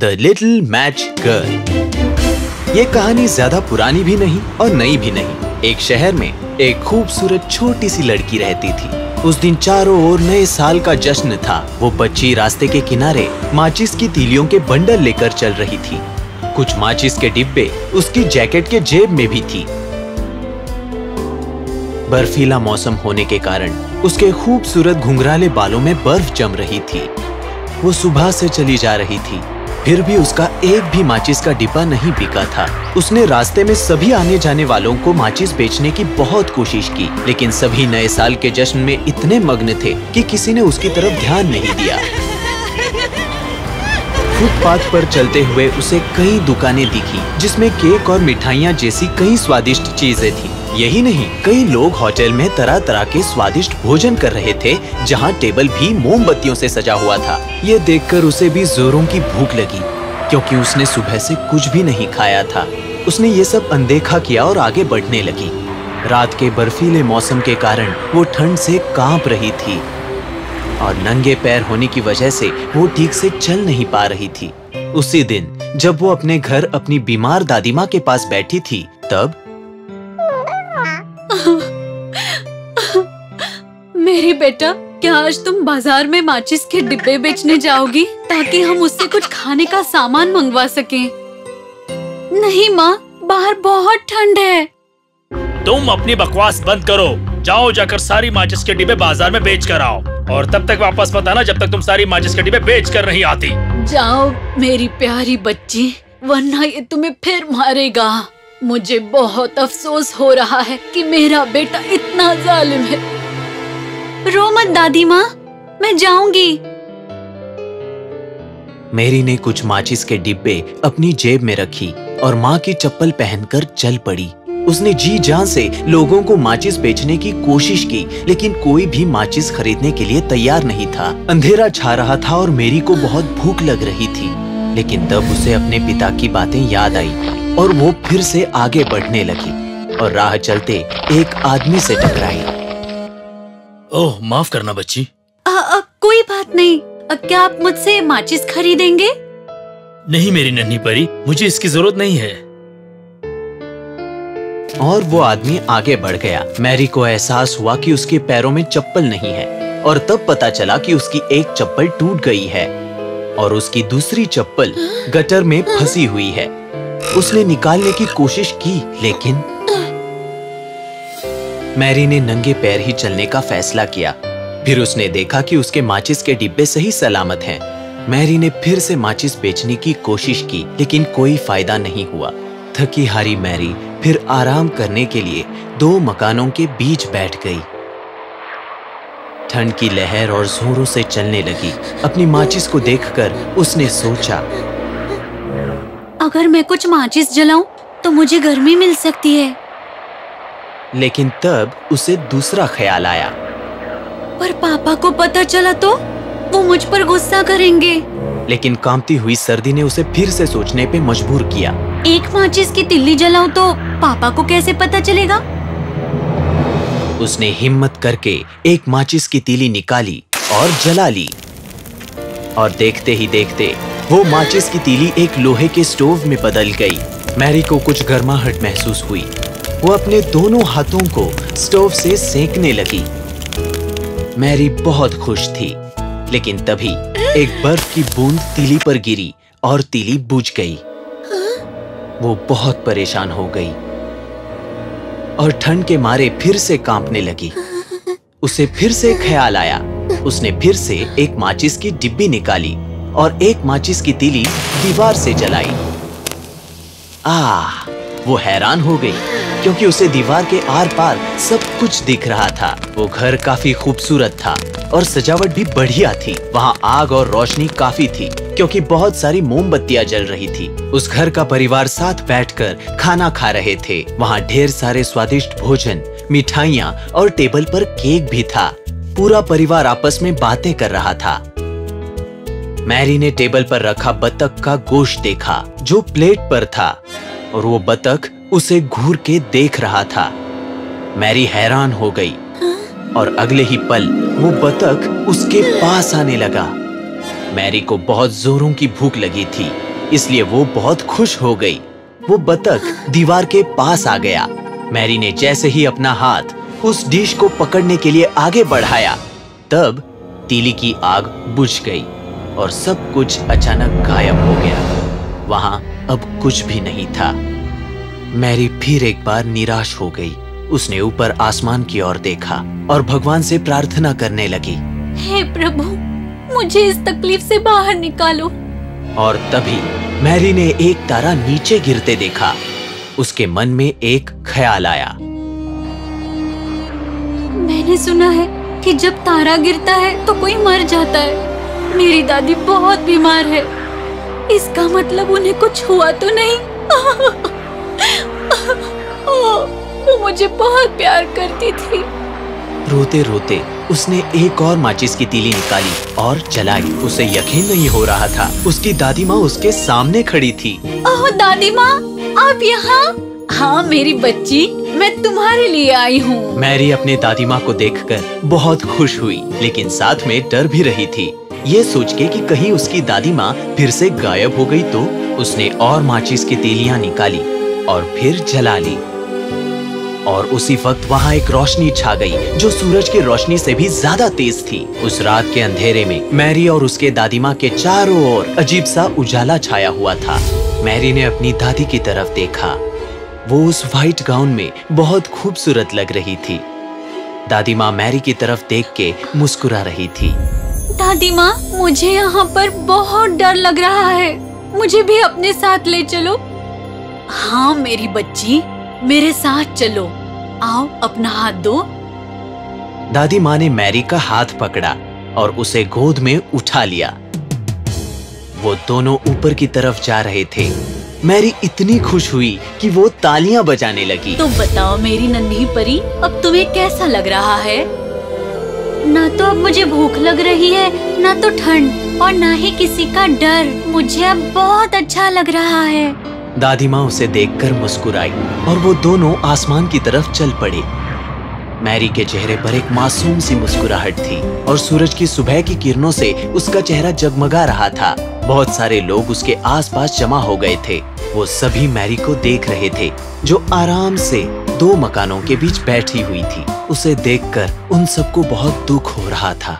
The little match girl. ये कहानी ज्यादा पुरानी भी नहीं और नई भी नहीं। एक शहर में एक खूबसूरत छोटी सी लड़की रहती थी। उस दिन चारों ओर नए साल का जश्न था। वो बच्ची रास्ते के किनारे माचिस की तीलियों के बंडल लेकर चल रही थी। कुछ माचिस के डिब्बे उसकी जैकेट के जेब में भी थी। बर्फीला मौसम होने के कारण उसके खूबसूरत घुंघराले बालों में बर्फ जम रही थी। वो सुबह से चली जा रही थी, फिर भी उसका एक भी माचिस का डिब्बा नहीं बिका था। उसने रास्ते में सभी आने जाने वालों को माचिस बेचने की बहुत कोशिश की, लेकिन सभी नए साल के जश्न में इतने मग्न थे कि किसी ने उसकी तरफ ध्यान नहीं दिया। फुटपाथ पर चलते हुए उसे कई दुकानें दिखी जिसमें केक और मिठाइयाँ जैसी कई स्वादिष्ट चीजें थी। यही नहीं, कई लोग होटल में तरह तरह के स्वादिष्ट भोजन कर रहे थे, जहाँ टेबल भी मोमबत्तियों से सजा हुआ था। ये देखकर उसे भी जोरों की भूख लगी, क्योंकि उसने सुबह से कुछ भी नहीं खाया था। उसने ये सब अनदेखा किया और आगे बढ़ने लगी। रात के बर्फीले मौसम के कारण वो ठंड से कांप रही थी और नंगे पैर होने की वजह से वो ठीक से चल नहीं पा रही थी। उसी दिन जब वो अपने घर अपनी बीमार दादी माँ के पास बैठी थी, तब मेरी बेटा, क्या आज तुम बाजार में माचिस के डिब्बे बेचने जाओगी ताकि हम उससे कुछ खाने का सामान मंगवा सकें? नहीं माँ, बाहर बहुत ठंड है। तुम अपनी बकवास बंद करो। जाओ, जाकर सारी माचिस के डिब्बे बाजार में बेच कर आओ, और तब तक वापस मत आना जब तक तुम सारी माचिस के डिब्बे बेच कर नहीं आती। जाओ मेरी प्यारी बच्ची, वरना ये तुम्हें फिर मारेगा। मुझे बहुत अफसोस हो रहा है कि मेरा बेटा इतना जालिम है। रो मत दादी माँ, मैं जाऊंगी। मैरी ने कुछ माचिस के डिब्बे अपनी जेब में रखी और माँ की चप्पल पहनकर चल पड़ी। उसने जी जान से लोगों को माचिस बेचने की कोशिश की, लेकिन कोई भी माचिस खरीदने के लिए तैयार नहीं था। अंधेरा छा रहा था और मैरी को बहुत भूख लग रही थी, लेकिन तब उसे अपने पिता की बातें याद आई और वो फिर से आगे बढ़ने लगी और राह चलते एक आदमी से टकराई। ओह, माफ करना बच्ची। कोई बात नहीं। क्या आप मुझसे माचिस खरीदेंगे? नहीं मेरी नन्ही परी, मुझे इसकी जरूरत नहीं है। और वो आदमी आगे बढ़ गया। मैरी को एहसास हुआ कि उसके पैरों में चप्पल नहीं है, और तब पता चला कि उसकी एक चप्पल टूट गई है और उसकी दूसरी चप्पल गटर में फंसी हुई है। उसने निकालने की कोशिश की, लेकिन मैरी ने नंगे पैर ही चलने का फैसला किया। फिर उसने देखा कि उसके माचिस के डिब्बे सही सलामत हैं। मैरी ने फिर से माचिस बेचने की कोशिश की, लेकिन कोई फायदा नहीं हुआ। थकी हारी मैरी फिर आराम करने के लिए दो मकानों के बीच बैठ गई। ठंड की लहर और जोरों से चलने लगी। अपनी माचिस को देखकर उसने सोचा, अगर मैं कुछ माचिस जलाऊं तो मुझे गर्मी मिल सकती है। लेकिन तब उसे दूसरा ख्याल आया। पर पापा को पता चला तो वो मुझ पर गुस्सा करेंगे। लेकिन कांपती हुई सर्दी ने उसे फिर से सोचने पे मजबूर किया। एक माचिस की तिल्ली जलाऊं तो पापा को कैसे पता चलेगा? उसने हिम्मत करके एक माचिस की तीली निकाली और जला ली, और देखते ही देखते वो माचिस की तीली एक लोहे के स्टोव में बदल गई। मैरी को कुछ गर्माहट महसूस हुई। वो अपने दोनों हाथों को स्टोव से सेंकने लगी। मैरी बहुत खुश थी, लेकिन तभी एक बर्फ की बूंद तीली पर गिरी और तीली बुझ गई। वो बहुत परेशान हो गई और ठंड के मारे फिर से कांपने लगी। उसे फिर से ख्याल आया। उसने फिर से एक माचिस की डिब्बी निकाली और एक माचिस की तीली दीवार से जलाई। वो हैरान हो गई, क्योंकि उसे दीवार के आर पार सब कुछ दिख रहा था। वो घर काफी खूबसूरत था और सजावट भी बढ़िया थी। वहाँ आग और रोशनी काफी थी, क्योंकि बहुत सारी मोमबत्तियां जल रही थी। उस घर का परिवार साथ बैठकर खाना खा रहे थे। वहाँ ढेर सारे स्वादिष्ट भोजन, मिठाइयाँ और टेबल पर केक भी था। पूरा परिवार आपस में बातें कर रहा था। मैरी ने टेबल पर रखा बतख का गोश्त देखा, जो प्लेट पर था, और वो बतख उसे घूर के देख रहा था। मैरी हैरान हो गई और अगले ही पल वो बतख उसके पास आने लगा। मैरी को बहुत जोरों की भूख लगी थी इसलिए वो बहुत खुश हो गई। वो बतख दीवार के पास आ गया। मैरी ने जैसे ही अपना हाथ उस डिश को पकड़ने के लिए आगे बढ़ाया, तब तीली की आग बुझ गई और सब कुछ अचानक गायब हो गया। वहां अब कुछ भी नहीं था। मैरी फिर एक बार निराश हो गई। उसने ऊपर आसमान की ओर देखा और भगवान से प्रार्थना करने लगी, हे प्रभु, मुझे इस तकलीफ से बाहर निकालो। और तभी मैरी ने एक तारा नीचे गिरते देखा। उसके मन में एक ख्याल आया। मैंने सुना है कि जब तारा गिरता है तो कोई मर जाता है। मेरी दादी बहुत बीमार है। इसका मतलब उन्हें कुछ हुआ तो नहीं? वो मुझे बहुत प्यार करती थी। रोते रोते उसने एक और माचिस की तीली निकाली और जलाई। उसे यकीन नहीं हो रहा था, उसकी दादी माँ उसके सामने खड़ी थी। ओह दादी माँ, आप यहाँ? हाँ मेरी बच्ची, मैं तुम्हारे लिए आई हूँ। मैरी अपने दादी माँ को देखकर बहुत खुश हुई, लेकिन साथ में डर भी रही थी, ये सोच के कि कहीं उसकी दादी माँ फिर से गायब हो गई तो। उसने और माचिस की तीलियां निकाली और फिर जला ली। और उसी वक्त वहाँ एक रोशनी छा गई जो सूरज की रोशनी से भी ज्यादा तेज थी। उस रात के अंधेरे में मैरी और उसके दादी माँ के चारों ओर अजीब सा उजाला छाया हुआ था। मैरी ने अपनी दादी की तरफ देखा। वो उस व्हाइट गाउन में बहुत खूबसूरत लग रही थी। दादी माँ मैरी की तरफ देख के मुस्कुरा रही थी। दादी माँ, मुझे यहाँ पर बहुत डर लग रहा है। मुझे भी अपने साथ ले चलो। हाँ मेरी बच्ची, मेरे साथ चलो। आओ, अपना हाथ दो। दादी माँ ने मैरी का हाथ पकड़ा और उसे गोद में उठा लिया। वो दोनों ऊपर की तरफ जा रहे थे। मैरी इतनी खुश हुई कि वो तालियां बजाने लगी। तो बताओ मेरी नन्ही परी, अब तुम्हें कैसा लग रहा है? ना तो अब मुझे भूख लग रही है, ना तो ठंड, और ना ही किसी का डर। मुझे अब बहुत अच्छा लग रहा है। दादी माँ उसे देखकर मुस्कुराई और वो दोनों आसमान की तरफ चल पड़े। मैरी के चेहरे पर एक मासूम सी मुस्कुराहट थी और सूरज की सुबह की किरणों से उसका चेहरा जगमगा रहा था। बहुत सारे लोग उसके आसपास जमा हो गए थे। वो सभी मैरी को देख रहे थे, जो आराम से दो मकानों के बीच बैठी हुई थी। उसे देखकर उन सबको बहुत दुख हो रहा था।